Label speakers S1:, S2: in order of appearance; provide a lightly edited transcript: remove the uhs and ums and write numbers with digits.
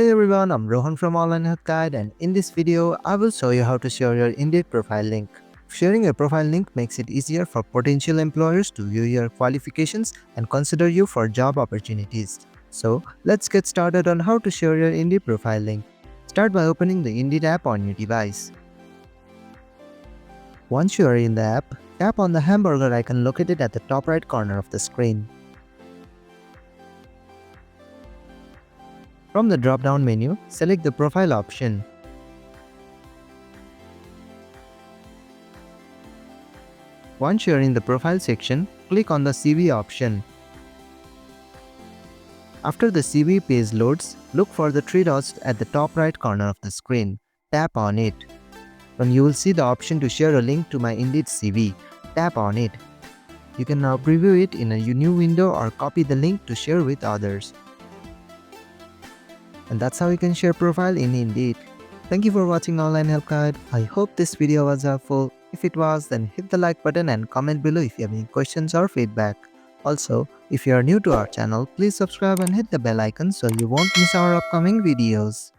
S1: Hey everyone, I'm Rohan from Online Health Guide, and in this video, I will show you how to share your Indeed profile link. Sharing a profile link makes it easier for potential employers to view your qualifications and consider you for job opportunities. So, let's get started on how to share your Indeed profile link. Start by opening the Indeed app on your device. Once you are in the app, tap on the hamburger icon located at the top right corner of the screen. From the drop-down menu, select the profile option. Once you are in the profile section, click on the CV option. After the CV page loads, look for the three dots at the top right corner of the screen. Tap on it. Then you will see the option to share a link to my Indeed CV. Tap on it. You can now preview it in a new window or copy the link to share with others. And that's how you can share profile in Indeed. Thank you for watching Online Help Guide. I hope this video was helpful. If it was, then hit the like button and comment below if you have any questions or feedback. Also, if you are new to our channel, please subscribe and hit the bell icon so you won't miss our upcoming videos.